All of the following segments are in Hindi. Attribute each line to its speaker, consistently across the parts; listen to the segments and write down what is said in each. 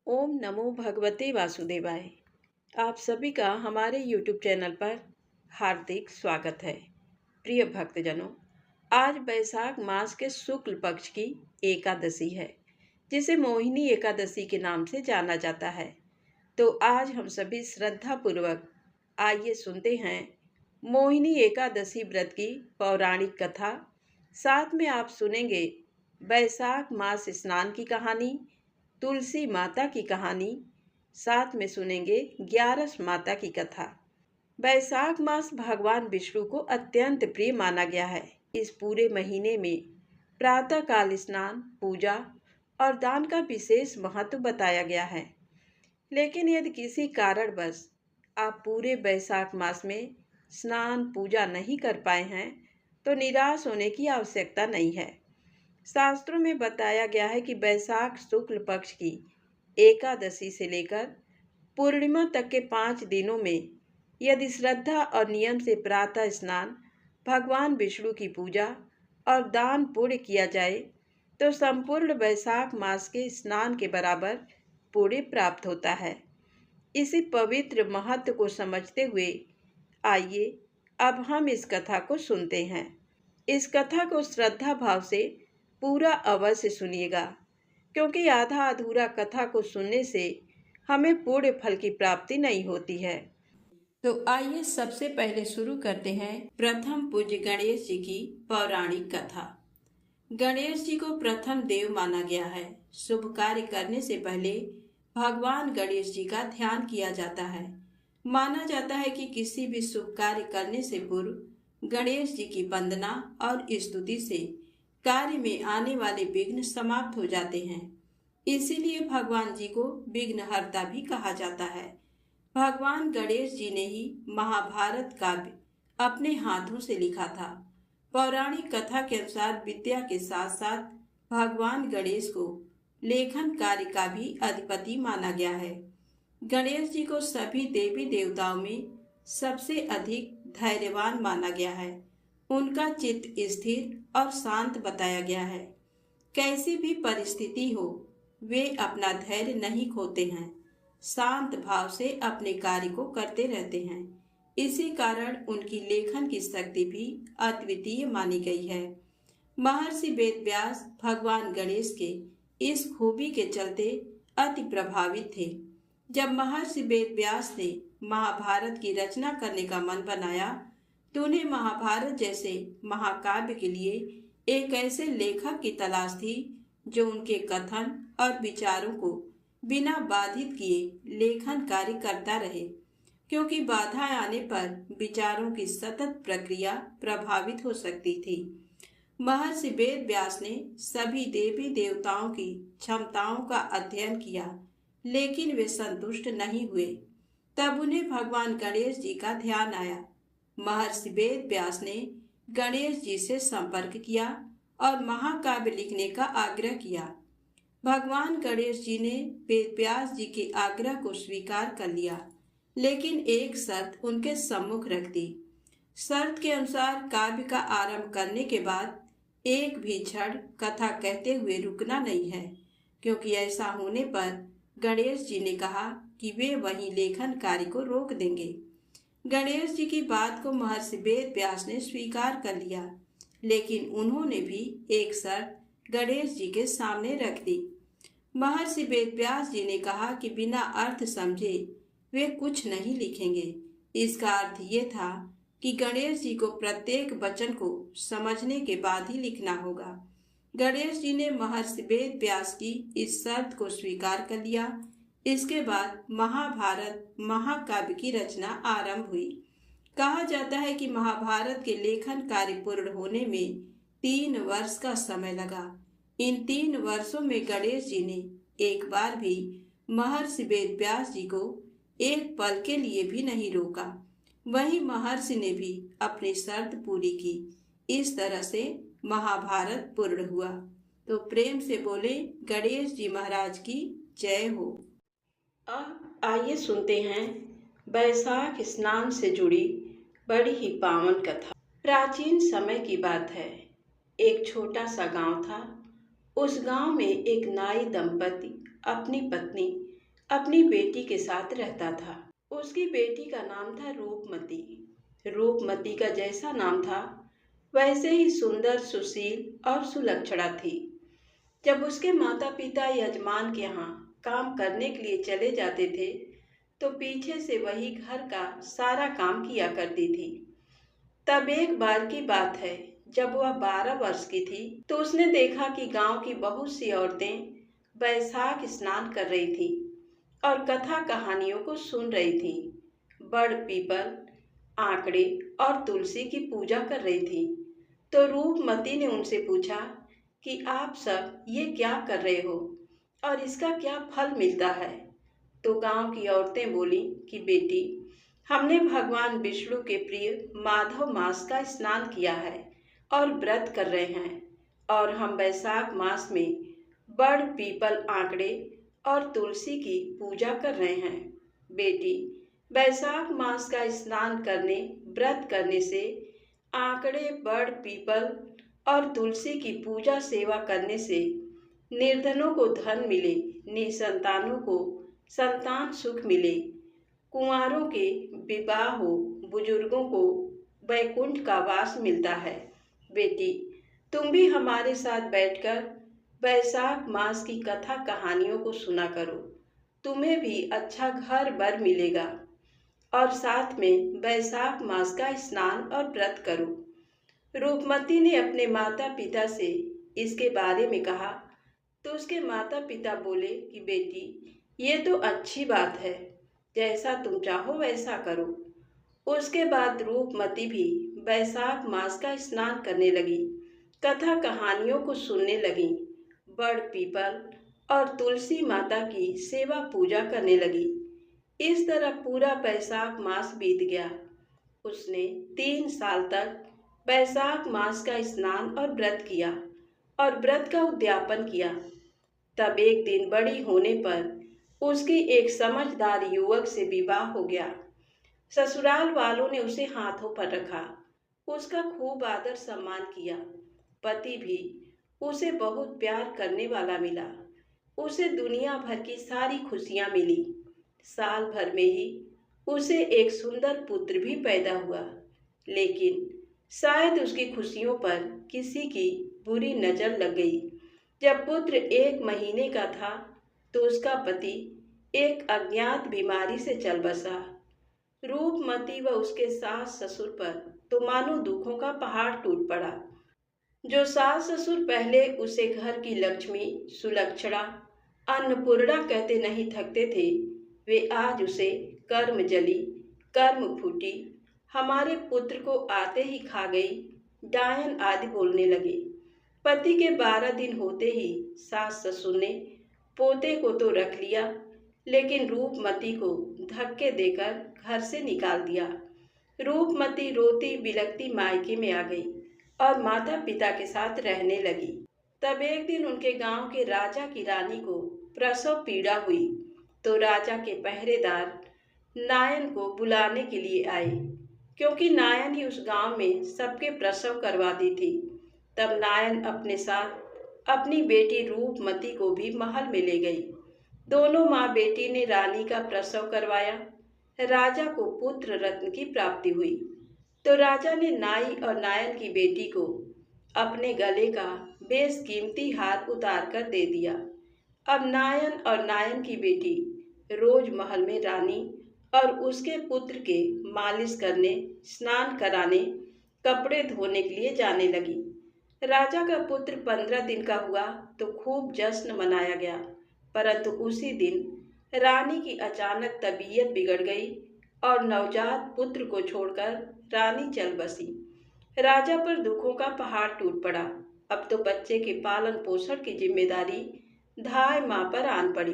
Speaker 1: ओम नमो भगवते वासुदेवाय। आप सभी का हमारे YouTube चैनल पर हार्दिक स्वागत है। प्रिय भक्तजनों, आज वैशाख मास के शुक्ल पक्ष की एकादशी है, जिसे मोहिनी एकादशी के नाम से जाना जाता है। तो आज हम सभी श्रद्धा पूर्वक आइए सुनते हैं मोहिनी एकादशी व्रत की पौराणिक कथा। साथ में आप सुनेंगे वैशाख मास स्नान की कहानी, तुलसी माता की कहानी, साथ में सुनेंगे ग्यारस माता की कथा। वैशाख मास भगवान विष्णु को अत्यंत प्रिय माना गया है। इस पूरे महीने में प्रातः काल स्नान, पूजा और दान का विशेष महत्व बताया गया है। लेकिन यदि किसी कारणवश आप पूरे वैशाख मास में स्नान पूजा नहीं कर पाए हैं, तो निराश होने की आवश्यकता नहीं है। शास्त्रों में बताया गया है कि वैशाख शुक्ल पक्ष की एकादशी से लेकर पूर्णिमा तक के 5 दिनों में यदि श्रद्धा और नियम से प्रातः स्नान, भगवान विष्णु की पूजा और दान पुण्य किया जाए, तो संपूर्ण वैशाख मास के स्नान के बराबर पुण्य प्राप्त होता है। इसी पवित्र महत्व को समझते हुए आइए अब हम इस कथा को सुनते हैं। इस कथा को श्रद्धा भाव से पूरा अवश्य सुनिएगा, क्योंकि आधा अधूरा कथा को सुनने से हमें पूर्ण फल की प्राप्ति नहीं होती है। तो आइए सबसे पहले शुरू करते हैं प्रथम पूज्य गणेश जी की पौराणिक कथा। गणेश जी को प्रथम देव माना गया है। शुभ कार्य करने से पहले भगवान गणेश जी का ध्यान किया जाता है। माना जाता है कि किसी भी शुभ कार्य करने से पूर्व गणेश जी की वंदना और स्तुति से कार्य में आने वाले विघ्न समाप्त हो जाते हैं। इसीलिए भगवान जी को विघ्नहर्ता भी कहा जाता है। भगवान गणेश जी ने ही महाभारत काव्य अपने हाथों से लिखा था। पौराणिक कथा के अनुसार विद्या के साथ साथ भगवान गणेश को लेखन कार्य का भी अधिपति माना गया है। गणेश जी को सभी देवी देवताओं में सबसे अधिक धैर्यवान माना गया है। उनका चित्त स्थिर और शांत बताया गया है। कैसी भी परिस्थिति हो, वे अपना धैर्य नहीं खोते हैं। शांत भाव से अपने कार्य को करते रहते हैं। इसी कारण उनकी लेखन की शक्ति भी अद्वितीय मानी गई है। महर्षि वेदव्यास भगवान गणेश के इस खूबी के चलते अति प्रभावित थे। जब महर्षि वेदव्यास ने महाभारत की रचना करने का मन बनाया, तो उन्हें महाभारत जैसे महाकाव्य के लिए एक ऐसे लेखक की तलाश थी जो उनके कथन और विचारों को बिना बाधित किए लेखन कार्य करता रहे, क्योंकि बाधाएं आने पर विचारों की सतत प्रक्रिया प्रभावित हो सकती थी। महर्षि वेदव्यास ने सभी देवी देवताओं की क्षमताओं का अध्ययन किया, लेकिन वे संतुष्ट नहीं हुए। तब उन्हें भगवान गणेश जी का ध्यान आया। महर्षि वेदव्यास ने गणेश जी से संपर्क किया और महाकाव्य लिखने का आग्रह किया। भगवान गणेश जी ने वेदव्यास जी के आग्रह को स्वीकार कर लिया, लेकिन एक शर्त उनके सम्मुख रख दी। शर्त के अनुसार काव्य का आरंभ करने के बाद एक भी क्षण कथा कहते हुए रुकना नहीं है, क्योंकि ऐसा होने पर गणेश जी ने कहा कि वे वहीं लेखन कार्य को रोक देंगे। गणेश जी की बात को महर्षि वेदव्यास ने स्वीकार कर लिया, लेकिन उन्होंने भी एक शर्त गणेश जी के सामने रख दी। महर्षि वेदव्यास जी ने कहा कि बिना अर्थ समझे वे कुछ नहीं लिखेंगे। इसका अर्थ ये था कि गणेश जी को प्रत्येक वचन को समझने के बाद ही लिखना होगा। गणेश जी ने महर्षि वेदव्यास की इस शर्त को स्वीकार कर लिया। इसके बाद महाभारत महाकाव्य की रचना आरंभ हुई। कहा जाता है कि महाभारत के लेखन कार्य पूर्ण होने में 3 वर्ष का समय लगा। इन 3 वर्षों में गणेश जी ने एक बार भी महर्षि वेदव्यास जी को एक पल के लिए भी नहीं रोका। वहीं महर्षि ने भी अपनी शर्त पूरी की। इस तरह से महाभारत पूर्ण हुआ। तो प्रेम से बोले गणेश जी महाराज की जय हो। अब आइए सुनते हैं वैशाख स्नान से जुड़ी बड़ी ही पावन कथा। प्राचीन समय की बात है। एक छोटा सा गांव था। उस गांव में एक नाई दंपति अपनी पत्नी अपनी बेटी के साथ रहता था। उसकी बेटी का नाम था रूपमती। रूपमती का जैसा नाम था वैसे ही सुंदर, सुशील और सुलक्षणा थी। जब उसके माता पिता यजमान के यहाँ काम करने के लिए चले जाते थे तो पीछे से वही घर का सारा काम किया करती थी। तब एक बार की बात है, जब वह 12 वर्ष की थी तो उसने देखा कि गांव की बहुत सी औरतें बैसाख स्नान कर रही थी और कथा कहानियों को सुन रही थी। बड़ पीपल, आंकड़े और तुलसी की पूजा कर रही थी। तो रूपमती ने उनसे पूछा कि आप सब ये क्या कर रहे हो और इसका क्या फल मिलता है। तो गांव की औरतें बोली कि बेटी, हमने भगवान विष्णु के प्रिय माधव मास का स्नान किया है और व्रत कर रहे हैं, और हम बैसाख मास में बड़ पीपल, आंकड़े और तुलसी की पूजा कर रहे हैं। बेटी, बैसाख मास का स्नान करने, व्रत करने से आंकड़े, बड़ पीपल और तुलसी की पूजा सेवा करने से निर्धनों को धन मिले, निसंतानों को संतान सुख मिले, कुंवारों के विवाह हो, बुजुर्गों को वैकुंठ का वास मिलता है। बेटी, तुम भी हमारे साथ बैठकर बैसाख मास की कथा कहानियों को सुना करो। तुम्हें भी अच्छा घर बर मिलेगा और साथ में बैसाख मास का स्नान और व्रत करो। रूपमती ने अपने माता पिता से इसके बारे में कहा तो उसके माता पिता बोले कि बेटी, ये तो अच्छी बात है, जैसा तुम चाहो वैसा करो। उसके बाद रूपमती भी बैसाख मास का स्नान करने लगी, कथा कहानियों को सुनने लगी, बड़ पीपल और तुलसी माता की सेवा पूजा करने लगी। इस तरह पूरा बैसाख मास बीत गया। उसने 3 साल तक बैसाख मास का स्नान और व्रत किया और व्रत का उद्यापन किया। तब एक दिन बड़ी होने पर उसकी एक समझदार युवक से विवाह हो गया। ससुराल वालों ने उसे हाथों पर रखा, उसका खूब आदर सम्मान किया। पति भी उसे बहुत प्यार करने वाला मिला। उसे दुनिया भर की सारी खुशियां मिली। साल भर में ही उसे एक सुंदर पुत्र भी पैदा हुआ। लेकिन शायद उसकी खुशियों पर किसी की बुरी नजर लग गई। जब पुत्र 1 महीने का था तो उसका पति एक अज्ञात बीमारी से चल बसा। रूपमती व उसके सास ससुर पर तो मानो दुखों का पहाड़ टूट पड़ा। जो सास ससुर पहले उसे घर की लक्ष्मी, सुलक्षणा, अन्नपूर्णा कहते नहीं थकते थे, वे आज उसे कर्म जली, कर्म फूटी, हमारे पुत्र को आते ही खा गई, डायन आदि बोलने लगे। पति के 12 दिन होते ही सास ससुर ने पोते को तो रख लिया, लेकिन रूपमती को धक्के देकर घर से निकाल दिया। रूपमती रोती बिलखती मायके में आ गई और माता पिता के साथ रहने लगी। तब एक दिन उनके गांव के राजा की रानी को प्रसव पीड़ा हुई तो राजा के पहरेदार नायन को बुलाने के लिए आए, क्योंकि नायन ही उस गांव में सबके प्रसव करवाती थी। तब नायन अपने साथ अपनी बेटी रूपमती को भी महल में ले गई। दोनों माँ बेटी ने रानी का प्रसव करवाया। राजा को पुत्र रत्न की प्राप्ति हुई तो राजा ने नाई और नायन की बेटी को अपने गले का बेशकीमती हार उतार कर दे दिया। अब नायन और नायन की बेटी रोज महल में रानी और उसके पुत्र के मालिश करने, स्नान कराने, कपड़े धोने के लिए जाने लगी। राजा का पुत्र 15 दिन का हुआ तो खूब जश्न मनाया गया, परंतु उसी दिन रानी की अचानक तबीयत बिगड़ गई और नवजात पुत्र को छोड़कर रानी चल बसी। राजा पर दुखों का पहाड़ टूट पड़ा। अब तो बच्चे के पालन पोषण की जिम्मेदारी धाय माँ पर आन पड़ी,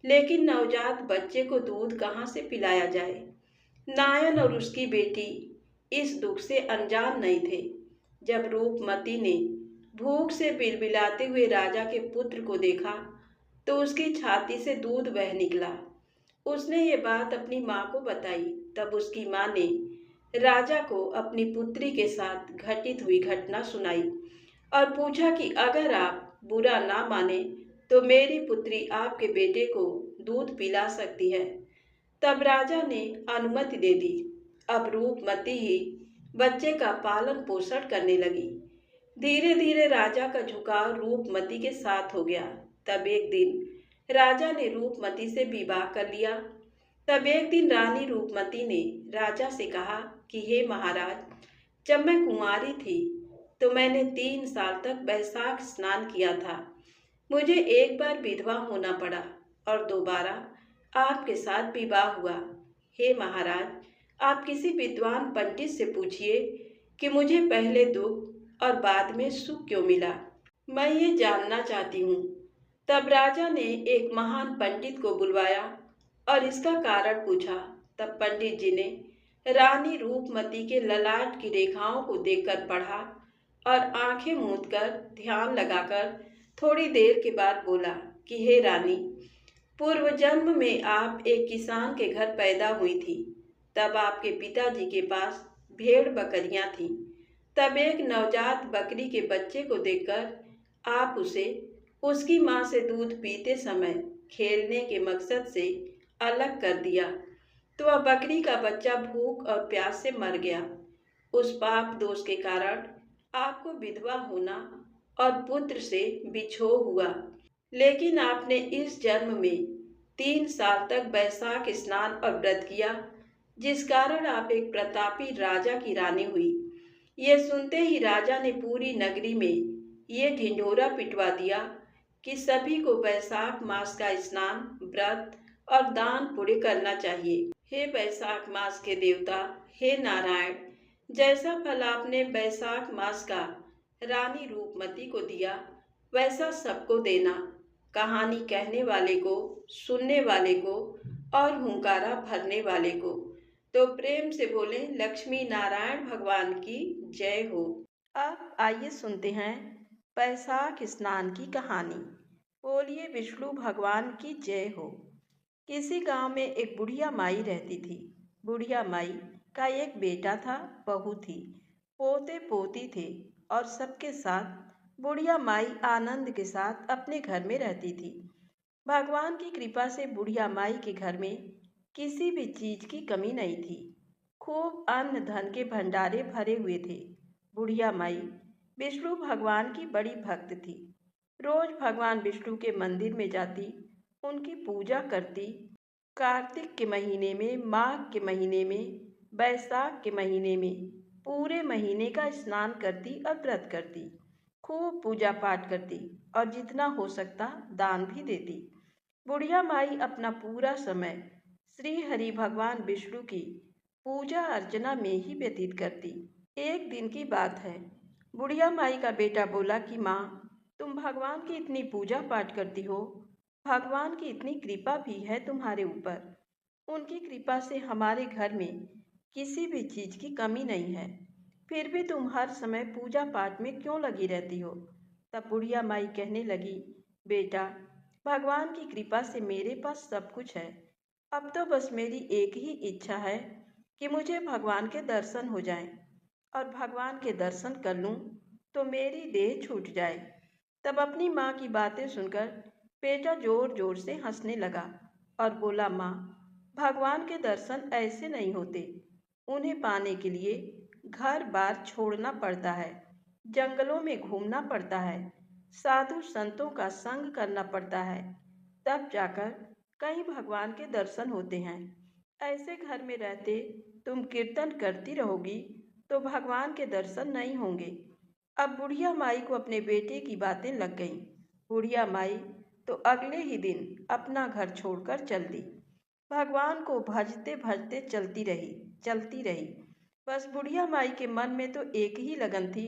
Speaker 1: लेकिन नवजात बच्चे को दूध कहाँ से पिलाया जाए। नायन और उसकी बेटी इस दुख से अनजान नहीं थे। जब रूपमती ने भूख से बिलबिलाते हुए राजा के पुत्र को देखा तो उसकी छाती से दूध बह निकला। उसने ये बात अपनी माँ को बताई। तब उसकी माँ ने राजा को अपनी पुत्री के साथ घटित हुई घटना सुनाई और पूछा कि अगर आप बुरा ना माने तो मेरी पुत्री आपके बेटे को दूध पिला सकती है। तब राजा ने अनुमति दे दी। अब रूपमती ही बच्चे का पालन पोषण करने लगी। धीरे धीरे राजा का झुकाव रूपमती के साथ हो गया। तब एक दिन राजा ने रूपमती से विवाह कर लिया। तब एक दिन रानी रूपमती ने राजा से कहा कि हे महाराज, जब मैं कुंवारी थी तो मैंने 3 साल तक वैशाख स्नान किया था। मुझे एक बार विधवा होना पड़ा और दोबारा आपके साथ विवाह हुआ। हे महाराज, आप किसी विद्वान पंडित से पूछिए कि मुझे पहले दुख और बाद में सुख क्यों मिला। मैं ये जानना चाहती हूँ। तब राजा ने एक महान पंडित को बुलवाया और इसका कारण पूछा। तब पंडित जी ने रानी रूपमती के ललाट की रेखाओं को देखकर पढ़ा और आंखें मूंदकर ध्यान लगाकर थोड़ी देर के बाद बोला कि हे रानी, पूर्व जन्म में आप एक किसान के घर पैदा हुई थी। तब आपके पिताजी के पास भेड़ बकरियां थीं। तब एक नवजात बकरी के बच्चे को देखकर आप उसे उसकी मां से दूध पीते समय खेलने के मकसद से अलग कर दिया, तो वह बकरी का बच्चा भूख और प्यास से मर गया। उस पाप दोष के कारण आपको विधवा होना और पुत्र से बिछोह हुआ। लेकिन आपने इस जन्म में 3 साल तक वैशाख स्नान और व्रत किया, जिस कारण आप एक प्रतापी राजा की रानी हुई। ये सुनते ही राजा ने पूरी नगरी में ये ढिंढोरा पिटवा दिया कि सभी को वैशाख मास का स्नान, व्रत और दान पुण्य करना चाहिए। हे वैशाख मास के देवता, हे नारायण, जैसा फल आपने वैशाख मास का रानी रूपमती को दिया, वैसा सबको देना। कहानी कहने वाले को, सुनने वाले को और हुंकारा भरने वाले को। तो प्रेम से बोले लक्ष्मी नारायण भगवान की जय हो। अब आइए सुनते हैं वैशाख स्नान की कहानी। बोलिए विष्णु भगवान की जय हो। किसी गांव में एक बुढ़िया माई रहती थी। बुढ़िया माई का एक बेटा था, बहू थी, पोते पोती थे और सबके साथ बुढ़िया माई आनंद के साथ अपने घर में रहती थी। भगवान की कृपा से बुढ़िया माई के घर में किसी भी चीज की कमी नहीं थी। खूब अन्न धन के भंडारे भरे हुए थे। बुढ़िया माई विष्णु भगवान की बड़ी भक्त थी। रोज भगवान विष्णु के मंदिर में जाती, उनकी पूजा करती। कार्तिक के महीने में, माघ के महीने में, बैसाख के महीने में पूरे महीने का स्नान करती और व्रत करती। खूब पूजा पाठ करती और जितना हो सकता दान भी देती। बुढ़िया माई अपना पूरा समय श्री हरि भगवान विष्णु की पूजा अर्चना में ही व्यतीत करती। एक दिन की बात है, बुढ़िया माई का बेटा बोला कि माँ, तुम भगवान की इतनी पूजा पाठ करती हो, भगवान की इतनी कृपा भी है तुम्हारे ऊपर। उनकी कृपा से हमारे घर में किसी भी चीज की कमी नहीं है, फिर भी तुम हर समय पूजा पाठ में क्यों लगी रहती हो। तब बुढ़िया माई कहने लगी, बेटा, भगवान की कृपा से मेरे पास सब कुछ है। अब तो बस मेरी एक ही इच्छा है कि मुझे भगवान के दर्शन हो जाएं और भगवान के दर्शन कर लूं तो मेरी देह छूट जाए। तब अपनी माँ की बातें सुनकर बेटा जोर जोर से हंसने लगा और बोला, माँ, भगवान के दर्शन ऐसे नहीं होते। उन्हें पाने के लिए घर बार छोड़ना पड़ता है, जंगलों में घूमना पड़ता है, साधु संतों का संग करना पड़ता है, तब जाकर कहीं भगवान के दर्शन होते हैं। ऐसे घर में रहते तुम कीर्तन करती रहोगी तो भगवान के दर्शन नहीं होंगे। अब बुढ़िया माई को अपने बेटे की बातें लग गईं। बुढ़िया माई तो अगले ही दिन अपना घर छोड़कर चल दी। भगवान को भजते भजते चलती रही। बस बुढ़िया माई के मन में तो एक ही लगन थी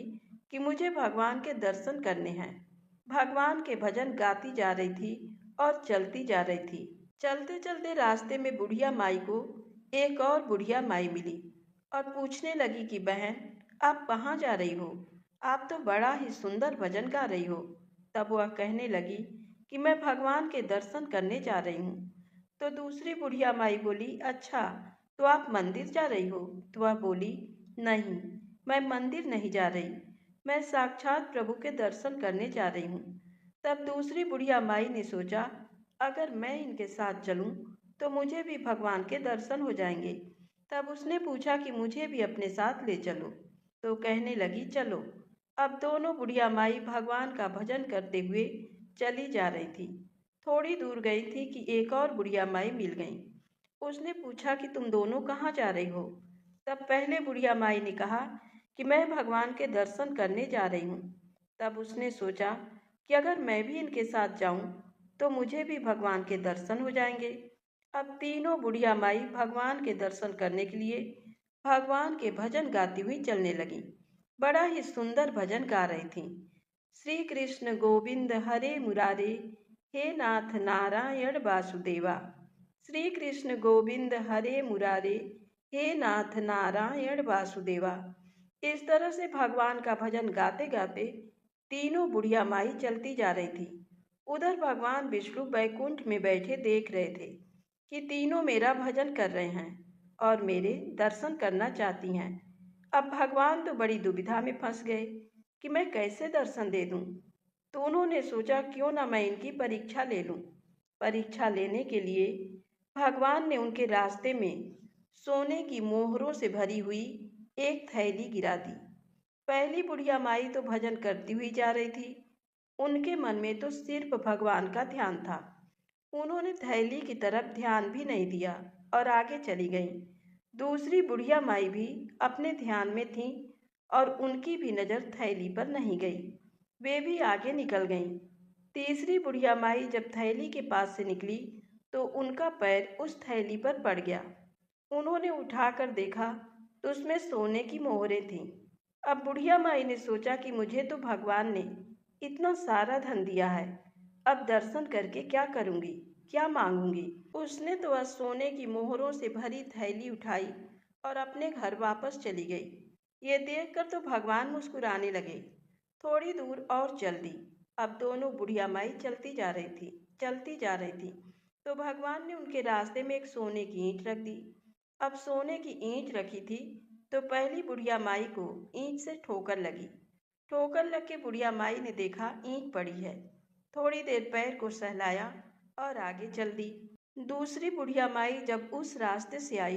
Speaker 1: कि मुझे भगवान के दर्शन करने हैं। भगवान के भजन गाती जा रही थी और चलती जा रही थी। चलते चलते रास्ते में बुढ़िया माई को एक और बुढ़िया माई मिली और पूछने लगी कि बहन, आप कहाँ जा रही हो? आप तो बड़ा ही सुंदर भजन गा रही हो। तब वह कहने लगी कि मैं भगवान के दर्शन करने जा रही हूँ। तो दूसरी बुढ़िया माई बोली, अच्छा, तो आप मंदिर जा रही हो? तो वह बोली, नहीं, मैं मंदिर नहीं जा रही, मैं साक्षात प्रभु के दर्शन करने जा रही हूँ। तब दूसरी बुढ़िया माई ने सोचा, अगर मैं इनके साथ चलूं तो मुझे भी भगवान के दर्शन हो जाएंगे। तब उसने पूछा कि मुझे भी अपने साथ ले चलो, तो कहने लगी, चलो। अब दोनों बुढ़िया माई भगवान का भजन करते हुए चली जा रही थी। थोड़ी दूर गई थी कि एक और बुढ़िया माई मिल गई। उसने पूछा कि तुम दोनों कहाँ जा रही हो? तब पहले बुढ़िया माई ने कहा कि मैं भगवान के दर्शन करने जा रही हूँ। तब उसने सोचा कि अगर मैं भी इनके साथ जाऊं तो मुझे भी भगवान के दर्शन हो जाएंगे। अब तीनों बुढ़िया माई भगवान के दर्शन करने के लिए भगवान के भजन गाती हुई चलने लगी। बड़ा ही सुंदर भजन गा रही थी। श्री कृष्ण गोविंद हरे मुरारे, हे नाथ नारायण वासुदेवा। श्री कृष्ण गोविंद हरे मुरारे, हे नाथ नारायण वासुदेवा। इस तरह से भगवान का भजन गाते गाते तीनों बुढ़िया माई चलती जा रही थी। उधर भगवान विष्णु बैकुंठ में बैठे देख रहे थे कि तीनों मेरा भजन कर रहे हैं और मेरे दर्शन करना चाहती हैं। अब भगवान तो बड़ी दुविधा में फंस गए कि मैं कैसे दर्शन दे दूं। तो उन्होंने सोचा, क्यों ना मैं इनकी परीक्षा ले लूं। परीक्षा लेने के लिए भगवान ने उनके रास्ते में सोने की मोहरों से भरी हुई एक थैली गिरा दी। पहली बुढ़िया माई तो भजन करती हुई जा रही थी। उनके मन में तो सिर्फ भगवान का ध्यान था। उन्होंने थैली की तरफ ध्यान भी नहीं दिया और आगे चली गईं। दूसरी बुढ़िया माई भी अपने ध्यान में थीं और उनकी भी नज़र थैली पर नहीं गई। वे भी आगे निकल गईं। तीसरी बुढ़िया माई जब थैली के पास से निकली तो उनका पैर उस थैली पर पड़ गया। उन्होंने उठाकर देखा तो उसमें सोने की मोहरें थीं। अब बुढ़िया माई ने सोचा कि मुझे तो भगवान ने इतना सारा धन दिया है, अब दर्शन करके क्या करूँगी, क्या मांगूंगी। उसने तो आज सोने की मोहरों से भरी थैली उठाई और अपने घर वापस चली गई। ये देखकर तो भगवान मुस्कुराने लगे। थोड़ी दूर और चल दी। अब दोनों बुढ़िया माई चलती जा रही थी तो भगवान ने उनके रास्ते में एक सोने की ईंट रख दी। अब सोने की ईंट रखी थी तो पहली बुढ़िया माई को ईंट से ठोकर लगी। ठोकर लग के बुढ़िया माई ने देखा ईंट पड़ी है। थोड़ी देर पैर को सहलाया और आगे चल दी। दूसरी बुढ़िया माई जब उस रास्ते से आई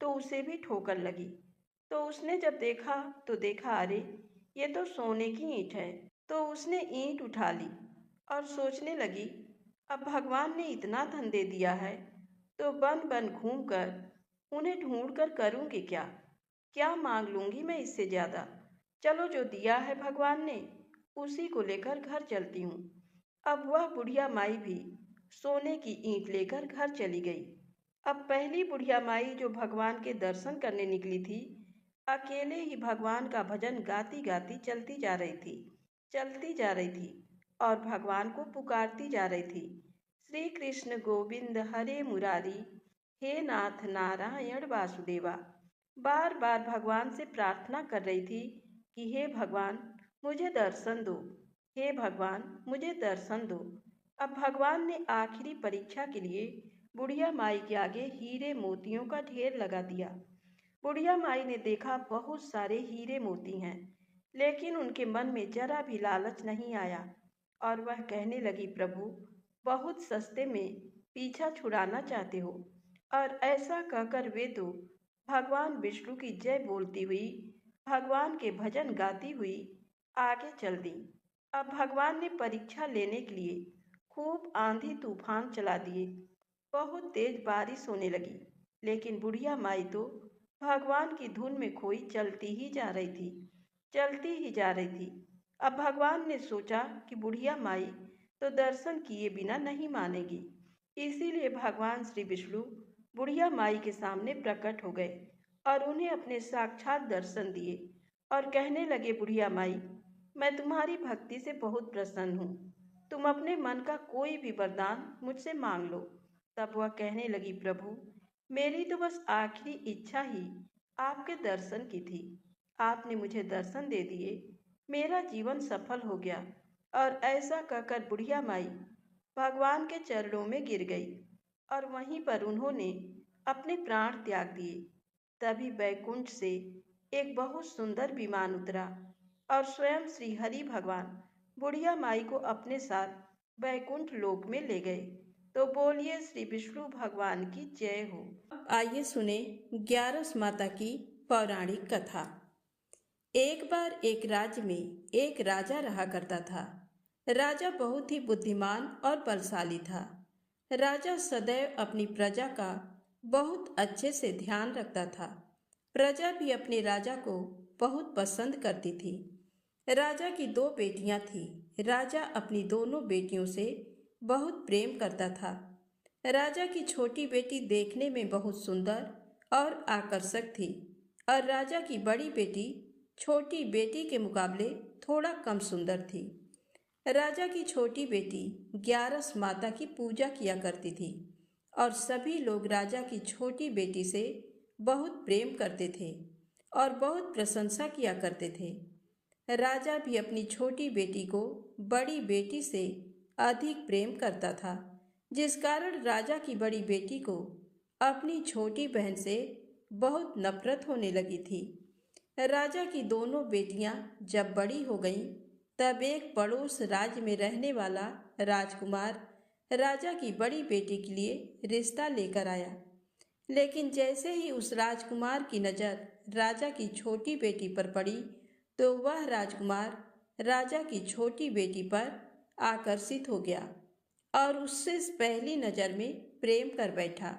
Speaker 1: तो उसे भी ठोकर लगी। तो उसने जब देखा तो देखा, अरे ये तो सोने की ईंट है। तो उसने ईंट उठा ली और सोचने लगी, अब भगवान ने इतना धन दे दिया है तो बन बन घूम कर उन्हें ढूंढ कर करूँगी क्या? क्या मांग लूँगी मैं इससे ज़्यादा? चलो, जो दिया है भगवान ने उसी को लेकर घर चलती हूँ। अब वह बुढ़िया माई भी सोने की ईंट लेकर घर चली गई। अब पहली बुढ़िया माई जो भगवान के दर्शन करने निकली थी, अकेले ही भगवान का भजन गाती गाती चलती जा रही थी और भगवान को पुकारती जा रही थी। श्री कृष्ण गोविंद हरे मुरारी, हे नाथ नारायण वासुदेवा। बार बार भगवान से प्रार्थना कर रही थी कि हे भगवान मुझे दर्शन दो, हे भगवान मुझे दर्शन दो। अब भगवान ने आखिरी परीक्षा के लिए बुढ़िया माई के आगे हीरे मोतियों का ढेर लगा दिया। बुढ़िया माई ने देखा बहुत सारे हीरे मोती हैं, लेकिन उनके मन में जरा भी लालच नहीं आया और वह कहने लगी, प्रभु बहुत सस्ते में पीछा छुड़ाना चाहते हो। और ऐसा कहकर वे तो भगवान विष्णु की जय बोलती हुई भगवान के भजन गाती हुई आगे चल दी। अब भगवान ने परीक्षा लेने के लिए खूब आंधी तूफान चला दिए। बहुत तेज बारिश होने लगी, लेकिन बुढ़िया माई तो भगवान की धुन में खोई चलती ही जा रही थी। अब भगवान ने सोचा कि बुढ़िया माई तो दर्शन किए बिना नहीं मानेगी। इसीलिए भगवान श्री विष्णु बुढ़िया माई के सामने प्रकट हो गए और उन्हें अपने साक्षात दर्शन दिए और कहने लगे, बुढ़िया माई मैं तुम्हारी भक्ति से बहुत प्रसन्न हूँ, तुम अपने मन का कोई भी वरदान मुझसे मांग लो। तब वह कहने लगी, प्रभु मेरी तो बस आखिरी इच्छा ही आपके दर्शन की थी। आपने मुझे दर्शन दे दिए, मेरा जीवन सफल हो गया। और ऐसा कहकर बुढ़िया माई भगवान के चरणों में गिर गई और वहीं पर उन्होंने अपने प्राण त्याग दिए। तभी बैकुंठ से एक बहुत सुंदर विमान उतरा और स्वयं श्री हरि भगवान बुढ़िया माई को अपने साथ वैकुंठ लोक में ले गए। तो बोलिए श्री विष्णु भगवान की जय हो। आइए सुने ग्यारस माता की पौराणिक कथा। एक बार एक राज्य में एक राजा रहा करता था। राजा बहुत ही बुद्धिमान और बलशाली था। राजा सदैव अपनी प्रजा का बहुत अच्छे से ध्यान रखता था। प्रजा भी अपने राजा को बहुत पसंद करती थी। राजा की दो बेटियां थीं। राजा अपनी दोनों बेटियों से बहुत प्रेम करता था। राजा की छोटी बेटी देखने में बहुत सुंदर और आकर्षक थी और राजा की बड़ी बेटी छोटी बेटी के मुकाबले थोड़ा कम सुंदर थी। राजा की छोटी बेटी ग्यारस माता की पूजा किया करती थी और सभी लोग राजा की छोटी बेटी से बहुत प्रेम करते थे और बहुत प्रशंसा किया करते थे। राजा भी अपनी छोटी बेटी को बड़ी बेटी से अधिक प्रेम करता था, जिस कारण राजा की बड़ी बेटी को अपनी छोटी बहन से बहुत नफरत होने लगी थी। राजा की दोनों बेटियां जब बड़ी हो गईं, तब एक पड़ोस राज्य में रहने वाला राजकुमार राजा की बड़ी बेटी के लिए रिश्ता लेकर आया। लेकिन जैसे ही उस राजकुमार की नज़र राजा की छोटी बेटी पर पड़ी, तो वह राजकुमार राजा की छोटी बेटी पर आकर्षित हो गया और उससे पहली नज़र में प्रेम कर बैठा।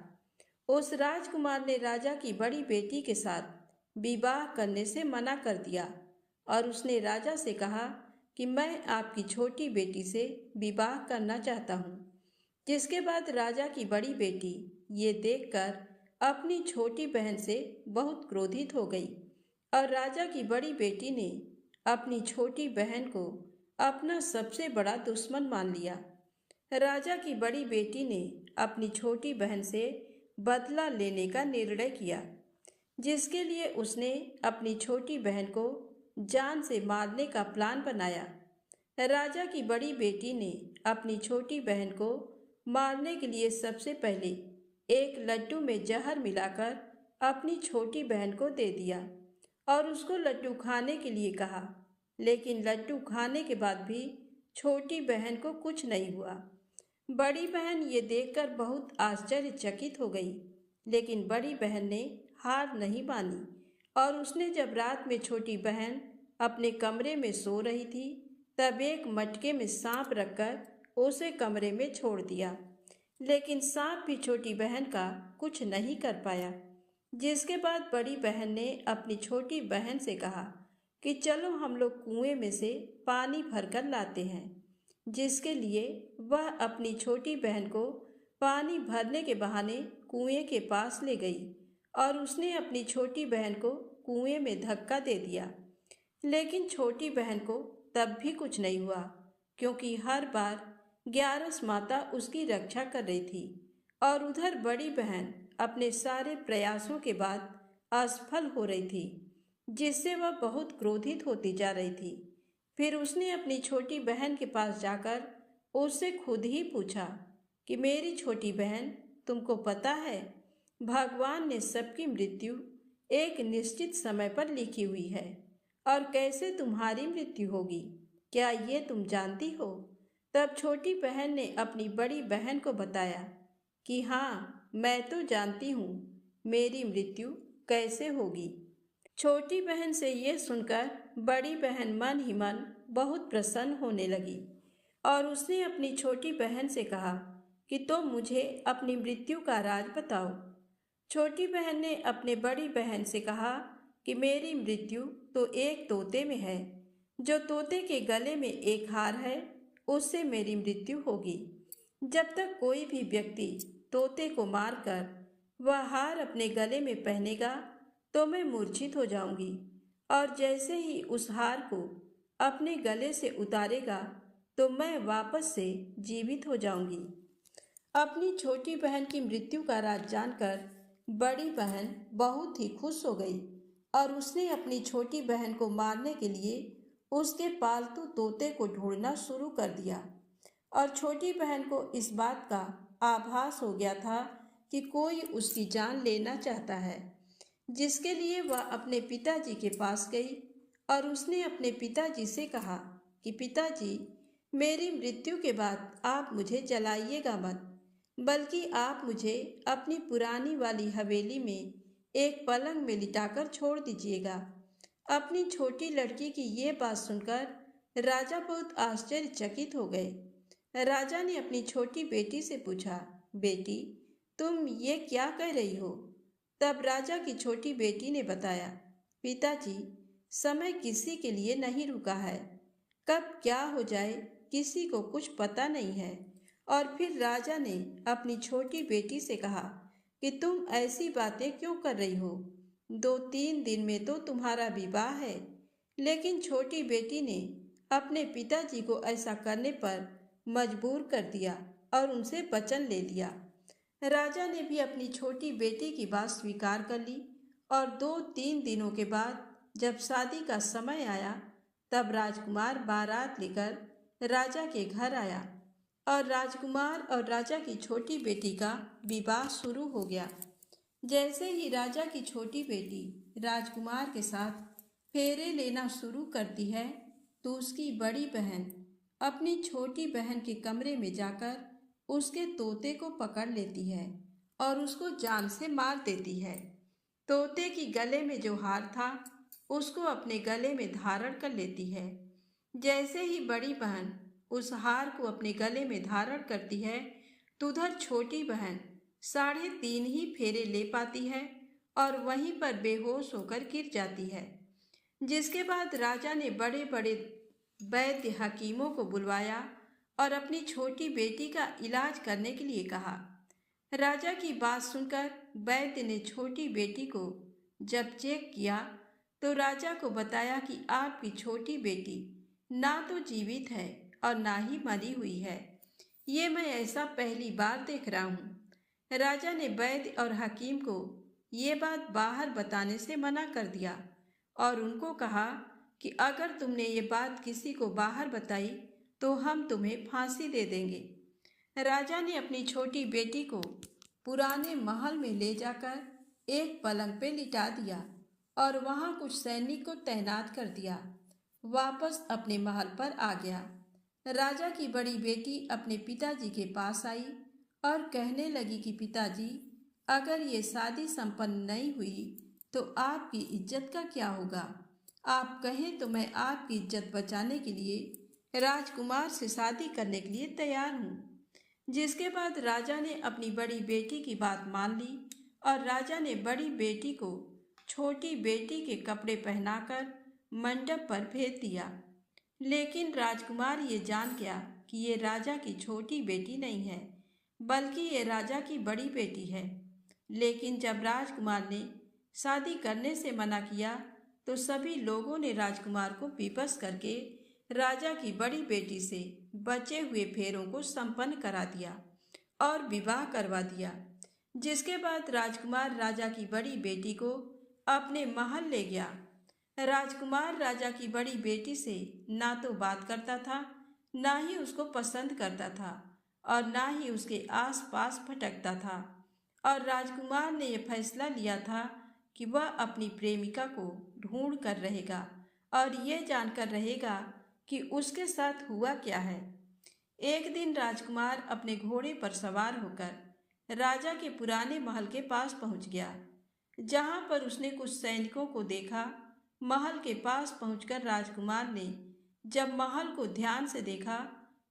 Speaker 1: उस राजकुमार ने राजा की बड़ी बेटी के साथ विवाह करने से मना कर दिया और उसने राजा से कहा कि मैं आपकी छोटी बेटी से विवाह करना चाहता हूँ। जिसके बाद राजा की बड़ी बेटी ये देखकर अपनी छोटी बहन से बहुत क्रोधित हो गई और राजा की बड़ी बेटी ने अपनी छोटी बहन को अपना सबसे बड़ा दुश्मन मान लिया। राजा की बड़ी बेटी ने अपनी छोटी बहन से बदला लेने का निर्णय किया, जिसके लिए उसने अपनी छोटी बहन को जान से मारने का प्लान बनाया। राजा की बड़ी बेटी ने अपनी छोटी बहन को मारने के लिए सबसे पहले एक लड्डू में जहर मिलाकर अपनी छोटी बहन को दे दिया और उसको लड्डू खाने के लिए कहा। लेकिन लड्डू खाने के बाद भी छोटी बहन को कुछ नहीं हुआ। बड़ी बहन ये देखकर बहुत आश्चर्यचकित हो गई, लेकिन बड़ी बहन ने हार नहीं मानी और उसने जब रात में छोटी बहन अपने कमरे में सो रही थी, तब एक मटके में सांप रखकर उसे कमरे में छोड़ दिया। लेकिन सांप भी छोटी बहन का कुछ नहीं कर पाया। जिसके बाद बड़ी बहन ने अपनी छोटी बहन से कहा कि चलो हम लोग कुएं में से पानी भरकर लाते हैं। जिसके लिए वह अपनी छोटी बहन को पानी भरने के बहाने कुएं के पास ले गई और उसने अपनी छोटी बहन को कुएं में धक्का दे दिया। लेकिन छोटी बहन को तब भी कुछ नहीं हुआ, क्योंकि हर बार ग्यारस माता उसकी रक्षा कर रही थी और उधर बड़ी बहन अपने सारे प्रयासों के बाद असफल हो रही थी, जिससे वह बहुत क्रोधित होती जा रही थी। फिर उसने अपनी छोटी बहन के पास जाकर उससे खुद ही पूछा कि मेरी छोटी बहन, तुमको पता है भगवान ने सबकी मृत्यु एक निश्चित समय पर लिखी हुई है और कैसे तुम्हारी मृत्यु होगी, क्या ये तुम जानती हो? तब छोटी बहन ने अपनी बड़ी बहन को बताया कि हाँ, मैं तो जानती हूँ मेरी मृत्यु कैसे होगी। छोटी बहन से ये सुनकर बड़ी बहन मन ही मन बहुत प्रसन्न होने लगी और उसने अपनी छोटी बहन से कहा कि तुम मुझे अपनी मृत्यु का राज बताओ। छोटी बहन ने अपने बड़ी बहन से कहा कि मेरी मृत्यु तो एक तोते में है। जो तोते के गले में एक हार है, उससे मेरी मृत्यु होगी। जब तक कोई भी व्यक्ति तोते को मारकर वह हार अपने गले में पहनेगा, तो मैं मूर्छित हो जाऊंगी और जैसे ही उस हार को अपने गले से उतारेगा, तो मैं वापस से जीवित हो जाऊंगी। अपनी छोटी बहन की मृत्यु का राज जानकर बड़ी बहन बहुत ही खुश हो गई और उसने अपनी छोटी बहन को मारने के लिए उसके पालतू तोते को ढूंढना शुरू कर दिया। और छोटी बहन को इस बात का आभास हो गया था कि कोई उसकी जान लेना चाहता है, जिसके लिए वह अपने पिताजी के पास गई और उसने अपने पिताजी से कहा कि पिताजी, मेरी मृत्यु के बाद आप मुझे जलाइएगा मत, बल्कि आप मुझे अपनी पुरानी वाली हवेली में एक पलंग में लिटाकर छोड़ दीजिएगा। अपनी छोटी लड़की की ये बात सुनकर राजा बहुत आश्चर्यचकित हो गए। राजा ने अपनी छोटी बेटी से पूछा, बेटी, तुम ये क्या कह रही हो? तब राजा की छोटी बेटी ने बताया, पिताजी, समय किसी के लिए नहीं रुका है। कब क्या हो जाए किसी को कुछ पता नहीं है। और फिर राजा ने अपनी छोटी बेटी से कहा कि तुम ऐसी बातें क्यों कर रही हो? 2-3 दिन में तो तुम्हारा विवाह है। लेकिन छोटी बेटी ने अपने पिताजी को ऐसा करने पर मजबूर कर दिया और उनसे वचन ले लिया। राजा ने भी अपनी छोटी बेटी की बात स्वीकार कर ली और 2-3 दिनों के बाद जब शादी का समय आया, तब राजकुमार बारात लेकर राजा के घर आया और राजकुमार और राजा की छोटी बेटी का विवाह शुरू हो गया। जैसे ही राजा की छोटी बेटी राजकुमार के साथ फेरे लेना शुरू करती है, तो उसकी बड़ी बहन अपनी छोटी बहन के कमरे में जाकर उसके तोते को पकड़ लेती है और उसको जान से मार देती है। तोते की गले में जो हार था, उसको अपने गले में धारण कर लेती है। जैसे ही बड़ी बहन उस हार को अपने गले में धारण करती है, तो उधर छोटी बहन 3.5 ही फेरे ले पाती है और वहीं पर बेहोश होकर गिर जाती है। जिसके बाद राजा ने बड़े बड़े वैद्य हकीमों को बुलवाया और अपनी छोटी बेटी का इलाज करने के लिए कहा। राजा की बात सुनकर वैद्य ने छोटी बेटी को जब चेक किया, तो राजा को बताया कि आपकी छोटी बेटी ना तो जीवित है और ना ही मरी हुई है। ये मैं ऐसा पहली बार देख रहा हूँ। राजा ने वैद्य और हकीम को ये बात बाहर बताने से मना कर दिया और उनको कहा कि अगर तुमने ये बात किसी को बाहर बताई तो हम तुम्हें फांसी दे देंगे। राजा ने अपनी छोटी बेटी को पुराने महल में ले जाकर एक पलंग पे लिटा दिया और वहां कुछ सैनिक को तैनात कर दिया। वापस अपने महल पर आ गया। राजा की बड़ी बेटी अपने पिताजी के पास आई और कहने लगी कि पिताजी, अगर ये शादी संपन्न नहीं हुई तो आपकी इज्जत का क्या होगा? आप कहें तो मैं आपकी इज्जत बचाने के लिए राजकुमार से शादी करने के लिए तैयार हूँ। जिसके बाद राजा ने अपनी बड़ी बेटी की बात मान ली और राजा ने बड़ी बेटी को छोटी बेटी के कपड़े पहनाकर मंडप पर भेज दिया। लेकिन राजकुमार ये जान गया कि ये राजा की छोटी बेटी नहीं है, बल्कि ये राजा की बड़ी बेटी है। लेकिन जब राजकुमार ने शादी करने से मना किया, तो सभी लोगों ने राजकुमार को विवश करके राजा की बड़ी बेटी से बचे हुए फेरों को संपन्न करा दिया और विवाह करवा दिया। जिसके बाद राजकुमार राजा की बड़ी बेटी को अपने महल ले गया। राजकुमार राजा की बड़ी बेटी से ना तो बात करता था, ना ही उसको पसंद करता था और ना ही उसके आसपास भटकता था। और राजकुमार ने यह फैसला लिया था कि वह अपनी प्रेमिका को ढूंढ कर रहेगा और ये जानकर रहेगा कि उसके साथ हुआ क्या है। एक दिन राजकुमार अपने घोड़े पर सवार होकर राजा के पुराने महल के पास पहुंच गया, जहां पर उसने कुछ सैनिकों को देखा। महल के पास पहुंचकर राजकुमार ने जब महल को ध्यान से देखा,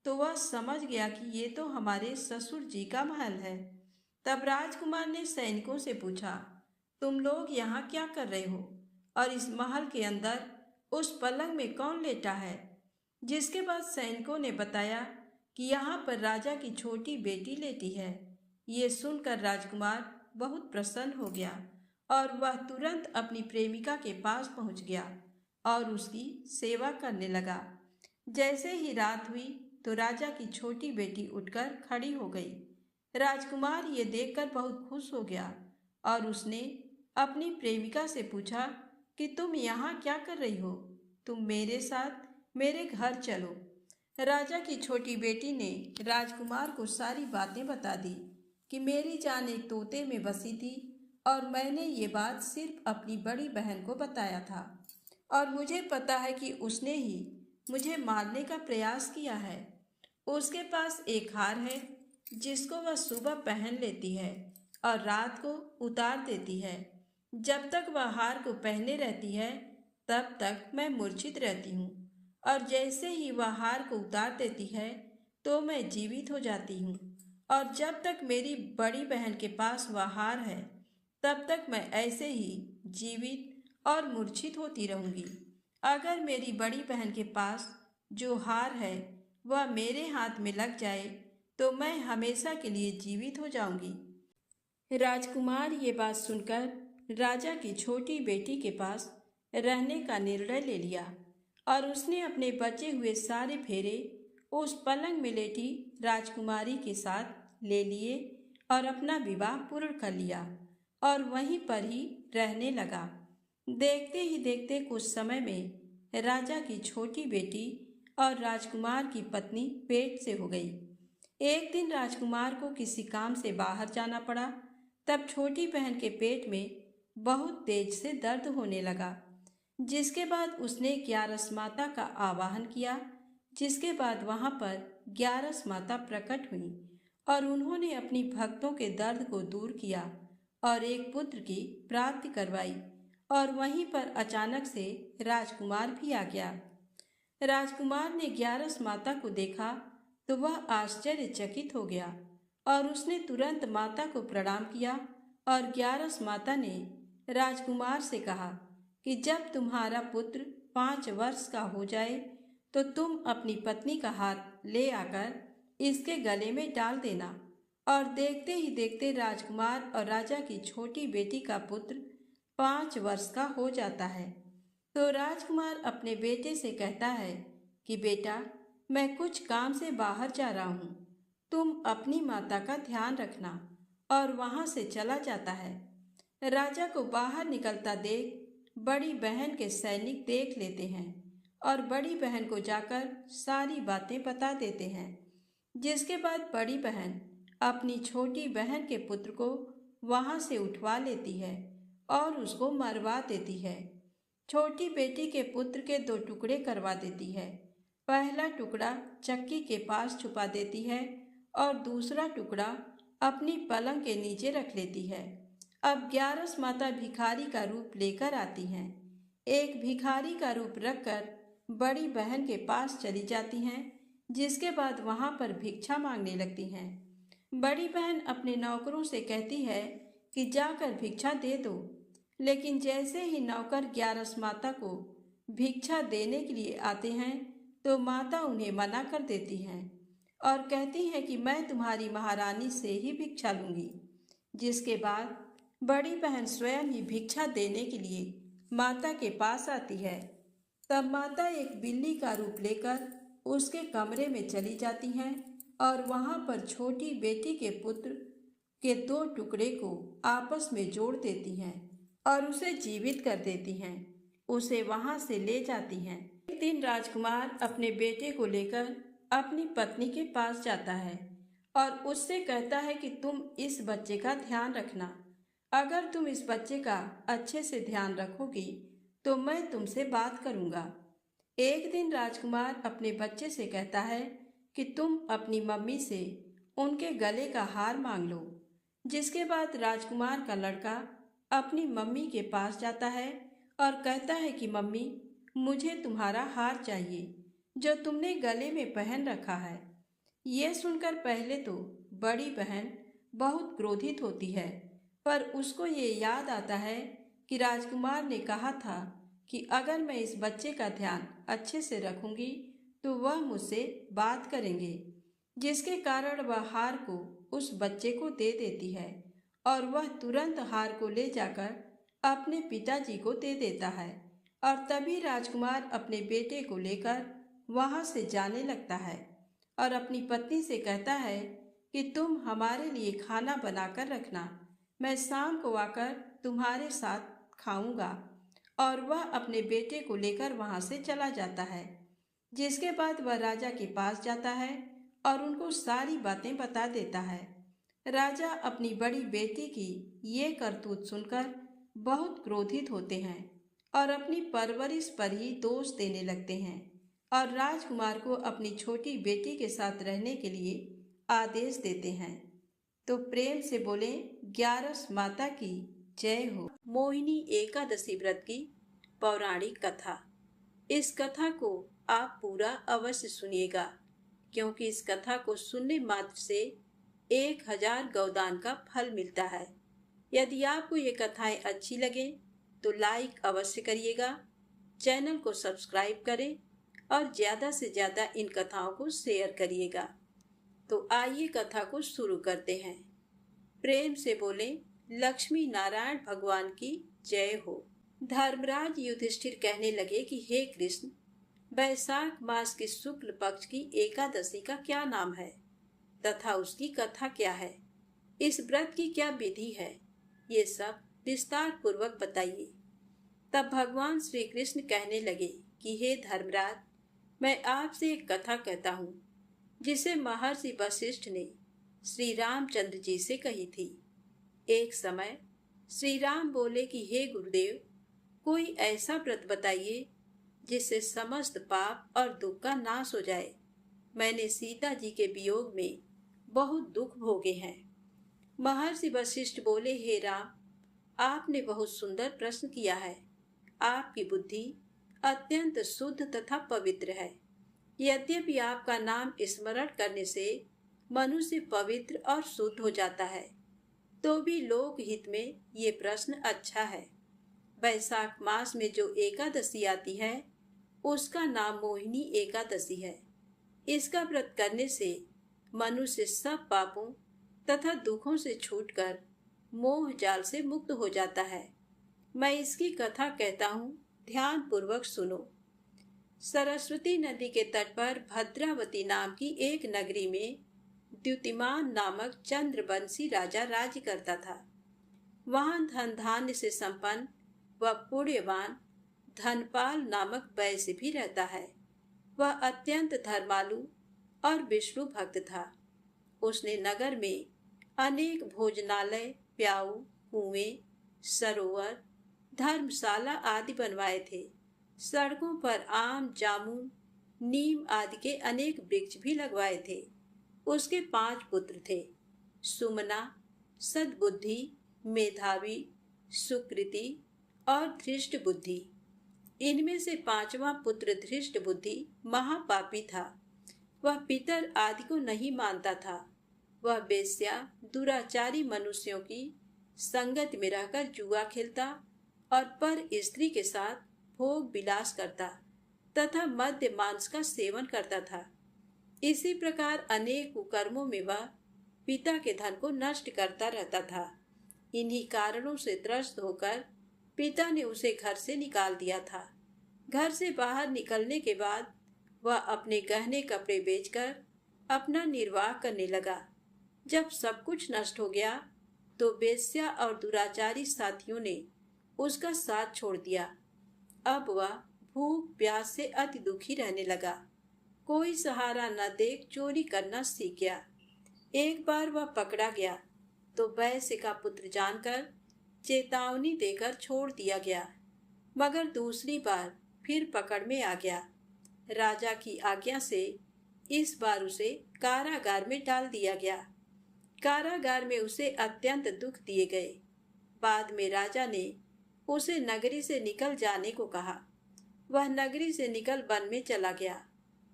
Speaker 1: तो वह समझ गया कि ये तो हमारे ससुर जी का महल है। तब राजकुमार ने सैनिकों से पूछा, तुम लोग यहाँ क्या कर रहे हो और इस महल के अंदर उस पलंग में कौन लेटा है? जिसके बाद सैनिकों ने बताया कि यहाँ पर राजा की छोटी बेटी लेटी है। ये सुनकर राजकुमार बहुत प्रसन्न हो गया और वह तुरंत अपनी प्रेमिका के पास पहुंच गया और उसकी सेवा करने लगा। जैसे ही रात हुई तो राजा की छोटी बेटी उठकर खड़ी हो गई। राजकुमार ये देखकर बहुत खुश हो गया और उसने अपनी प्रेमिका से पूछा कि तुम यहाँ क्या कर रही हो? तुम मेरे साथ मेरे घर चलो। राजा की छोटी बेटी ने राजकुमार को सारी बातें बता दी कि मेरी जान एक तोते में बसी थी और मैंने ये बात सिर्फ अपनी बड़ी बहन को बताया था और मुझे पता है कि उसने ही मुझे मारने का प्रयास किया है। उसके पास एक हार है जिसको वह सुबह पहन लेती है और रात को उतार देती है। जब तक वह हार को पहने रहती है तब तक मैं मूर्छित रहती हूँ, और जैसे ही वह हार को उतार देती है तो मैं जीवित हो जाती हूँ। और जब तक मेरी बड़ी बहन के पास वह हार है तब तक मैं ऐसे ही जीवित और मूर्छित होती रहूँगी। अगर मेरी बड़ी बहन के पास जो हार है वह मेरे हाथ में लग जाए तो मैं हमेशा के लिए जीवित हो जाऊंगी। राजकुमार ये बात सुनकर राजा की छोटी बेटी के पास रहने का निर्णय ले लिया और उसने अपने बचे हुए सारे फेरे उस पलंग में लेटी राजकुमारी के साथ ले लिए और अपना विवाह पूर्ण कर लिया और वहीं पर ही रहने लगा। देखते ही देखते कुछ समय में राजा की छोटी बेटी और राजकुमार की पत्नी पेट से हो गई। एक दिन राजकुमार को किसी काम से बाहर जाना पड़ा। तब छोटी बहन के पेट में बहुत तेज से दर्द होने लगा, जिसके बाद उसने ग्यारस माता का आवाहन किया। जिसके बाद वहां पर ग्यारस माता प्रकट हुई और उन्होंने अपनी भक्तों के दर्द को दूर किया और एक पुत्र की प्राप्ति करवाई। और वहीं पर अचानक से राजकुमार भी आ गया। राजकुमार ने ग्यारस माता को देखा तो वह आश्चर्यचकित हो गया और उसने तुरंत माता को प्रणाम किया। और ग्यारस माता ने राजकुमार से कहा कि जब तुम्हारा पुत्र 5 वर्ष का हो जाए तो तुम अपनी पत्नी का हाथ ले आकर इसके गले में डाल देना। और देखते ही देखते राजकुमार और राजा की छोटी बेटी का पुत्र 5 वर्ष का हो जाता है। तो राजकुमार अपने बेटे से कहता है कि बेटा, मैं कुछ काम से बाहर जा रहा हूँ, तुम अपनी माता का ध्यान रखना। और वहां से चला जाता है। राजा को बाहर निकलता देख बड़ी बहन के सैनिक देख लेते हैं और बड़ी बहन को जाकर सारी बातें बता देते हैं। जिसके बाद बड़ी बहन अपनी छोटी बहन के पुत्र को वहां से उठवा लेती है और उसको मरवा देती है। छोटी बेटी के पुत्र के 2 टुकड़े करवा देती है। पहला टुकड़ा चक्की के पास छुपा देती है और दूसरा टुकड़ा अपनी पलंग के नीचे रख लेती है। अब ग्यारस माता भिखारी का रूप लेकर आती हैं। एक भिखारी का रूप रखकर बड़ी बहन के पास चली जाती हैं, जिसके बाद वहां पर भिक्षा मांगने लगती हैं। बड़ी बहन अपने नौकरों से कहती है कि जाकर भिक्षा दे दो, लेकिन जैसे ही नौकर ग्यारस माता को भिक्षा देने के लिए आते हैं तो माता उन्हें मना कर देती हैं और कहती हैं कि मैं तुम्हारी महारानी से ही भिक्षा लूंगी। जिसके बाद बड़ी बहन स्वयं ही भिक्षा देने के लिए माता के पास आती है। तब माता एक बिल्ली का रूप लेकर उसके कमरे में चली जाती हैं और वहां पर छोटी बेटी के पुत्र के 2 टुकड़े को आपस में जोड़ देती हैं और उसे जीवित कर देती हैं। उसे वहां से ले जाती हैं। एक दिन राजकुमार अपने बेटे को लेकर अपनी पत्नी के पास जाता है और उससे कहता है कि तुम इस बच्चे का ध्यान रखना। अगर तुम इस बच्चे का अच्छे से ध्यान रखोगी तो मैं तुमसे बात करूंगा। एक दिन राजकुमार अपने बच्चे से कहता है कि तुम अपनी मम्मी से उनके गले का हार मांग लो। जिसके बाद राजकुमार का लड़का अपनी मम्मी के पास जाता है और कहता है कि मम्मी, मुझे तुम्हारा हार चाहिए जो तुमने गले में पहन रखा है। ये सुनकर पहले तो बड़ी बहन बहुत क्रोधित होती है, पर उसको ये याद आता है कि राजकुमार ने कहा था कि अगर मैं इस बच्चे का ध्यान अच्छे से रखूंगी तो वह मुझसे बात करेंगे। जिसके कारण वह हार को उस बच्चे को दे देती है और वह तुरंत हार को ले जाकर अपने पिताजी को दे देता है। और तभी राजकुमार अपने बेटे को लेकर वहां से जाने लगता है और अपनी पत्नी से कहता है कि तुम हमारे लिए खाना बनाकर रखना, मैं शाम को आकर तुम्हारे साथ खाऊंगा। और वह अपने बेटे को लेकर वहां से चला जाता है। जिसके बाद वह राजा के पास जाता है और उनको सारी बातें बता देता है। राजा अपनी बड़ी बेटी की ये करतूत सुनकर बहुत क्रोधित होते हैं और अपनी परवरिश पर ही दोष देने लगते हैं। और राजकुमार को अपनी छोटी बेटी के साथ रहने के लिए आदेश देते हैं। तो प्रेम से बोले, 11 माता की जय हो। मोहिनी एकादशी व्रत की पौराणिक कथा। इस कथा को आप पूरा अवश्य सुनिएगा, क्योंकि इस कथा को सुनने मात्र से 1000 गौदान का फल मिलता है। यदि आपको ये कथाएं अच्छी लगे तो लाइक अवश्य करिएगा, चैनल को सब्सक्राइब करें और ज़्यादा से ज़्यादा इन कथाओं को शेयर करिएगा। तो आइए कथा को शुरू करते हैं। प्रेम से बोले, लक्ष्मी नारायण भगवान की जय हो। धर्मराज युधिष्ठिर कहने लगे कि हे कृष्ण, वैशाख मास की शुक्ल पक्ष की एकादशी का क्या नाम है तथा उसकी कथा क्या है, इस व्रत की क्या विधि है, ये सब विस्तार पूर्वक बताइए। तब भगवान श्री कृष्ण कहने लगे कि हे धर्मराज, मैं आपसे एक कथा कहता हूँ जिसे महर्षि वशिष्ठ ने श्री रामचंद्र जी से कही थी। एक समय श्री राम बोले कि हे गुरुदेव, कोई ऐसा व्रत बताइए जिससे समस्त पाप और दुख का नाश हो जाए। मैंने सीता जी के वियोग में बहुत दुख भोगे हैं। महर्षि वशिष्ठ बोले, हे राम, आपने बहुत सुंदर प्रश्न किया है। आपकी बुद्धि अत्यंत शुद्ध तथा पवित्र है। यद्यपि आपका नाम स्मरण करने से मनुष्य पवित्र और शुद्ध हो जाता है, तो भी लोक हित में ये प्रश्न अच्छा है। वैशाख मास में जो एकादशी आती है उसका नाम मोहिनी एकादशी है। इसका व्रत करने से मनुष्य सब पापों तथा दुखों से छूटकर मोह जाल से मुक्त हो जाता है। मैं इसकी कथा कहता हूँ, ध्यान पूर्वक सुनो। सरस्वती नदी के तट पर भद्रावती नाम की एक नगरी में द्युतिमान नामक चंद्रवंशी राजा राज्य करता था। वहां धन धान्य से संपन्न व पुण्यवान धनपाल नामक वैश्य भी रहता है। वह अत्यंत धर्मालु और विष्णु भक्त था। उसने नगर में अनेक भोजनालय, प्याऊ, कुएं, सरोवर, धर्मशाला आदि बनवाए थे। सड़कों पर आम, जामुन, नीम आदि के अनेक वृक्ष भी लगवाए थे। उसके 5 पुत्र थे, सुमना, सद्बुद्धि, मेधावी, सुकृति और धृष्ट बुद्धि। इनमें से 5वां पुत्र धृष्ट बुद्धि महापापी था। वह पितर आदि को नहीं मानता था। वह वेश्या, दुराचारी मनुष्यों की संगत में रहकर जुआ खेलता और पर स्त्री के साथ भोग विलास करता तथा मद्य मांस का सेवन करता था। इसी प्रकार अनेक कुकर्मों में वह पिता के धन को नष्ट करता रहता था। इन्हीं कारणों से त्रस्त होकर पिता ने उसे घर से निकाल दिया था। घर से बाहर निकलने के बाद वह अपने गहने कपड़े बेचकर अपना निर्वाह करने लगा। जब सब कुछ नष्ट हो गया तो वेश्या और दुराचारी साथियों ने उसका साथ छोड़ दिया। अब वह भूख प्यास से अति दुखी रहने लगा। कोई सहारा न देख चोरी करना सीख गया। एक बार वह पकड़ा गया तो वैश्य का पुत्र जानकर चेतावनी देकर छोड़ दिया गया, मगर दूसरी बार फिर पकड़ में आ गया। राजा की आज्ञा से इस बार उसे कारागार में डाल दिया गया। कारागार में उसे अत्यंत दुख दिए गए। बाद में राजा ने उसे नगरी से निकल जाने को कहा। वह नगरी से निकल वन में चला गया।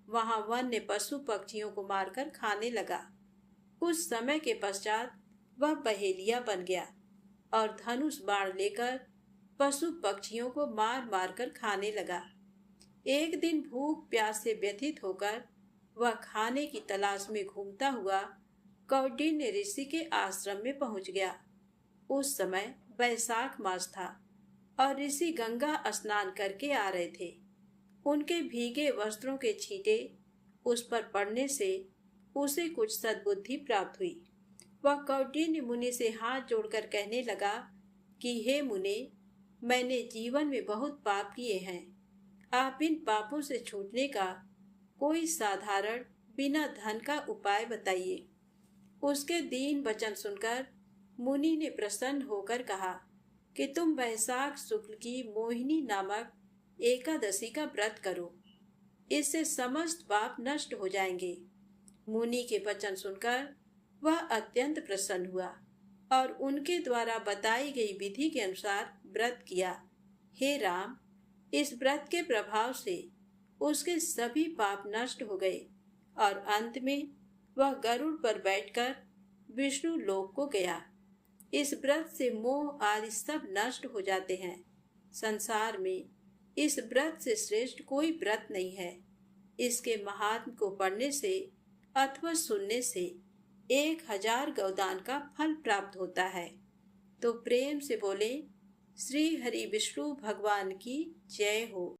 Speaker 1: वहां वन्य पशु पक्षियों को मारकर खाने लगा। कुछ समय के पश्चात वह बहेलिया बन गया और धनुष बाण लेकर पशु पक्षियों को मार मार कर खाने लगा। एक दिन भूख प्यास से व्यथित होकर वह खाने की तलाश में घूमता हुआ कौंडिन्य ऋषि के आश्रम में पहुंच गया। उस समय वैशाख मास था और ऋषि गंगा स्नान करके आ रहे थे। उनके भीगे वस्त्रों के छींटे उस पर पड़ने से उसे कुछ सद्बुद्धि प्राप्त हुई। वह कौंडिन्य मुनि से हाथ जोड़कर कहने लगा कि हे मुने, मैंने जीवन में बहुत पाप किए हैं। आप इन पापों से छूटने का कोई साधारण बिना धन का उपाय बताइए। उसके दीन वचन सुनकर मुनि ने प्रसन्न होकर कहा कि तुम वैशाख शुक्ल की मोहिनी नामक एकादशी का व्रत करो। इससे समस्त पाप नष्ट हो जाएंगे। मुनि के वचन सुनकर वह अत्यंत प्रसन्न हुआ और उनके द्वारा बताई गई विधि के अनुसार व्रत किया। हे राम, इस व्रत के प्रभाव से उसके सभी पाप नष्ट हो गए और अंत में वह गरुड़ पर बैठकर विष्णु लोक को गया। इस व्रत से मोह आदि सब नष्ट हो जाते हैं। संसार में इस व्रत से श्रेष्ठ कोई व्रत नहीं है। इसके महात्म को पढ़ने से अथवा सुनने से 1000 गौदान का फल प्राप्त होता है। तो प्रेम से बोले, श्री हरि विष्णु भगवान की जय हो।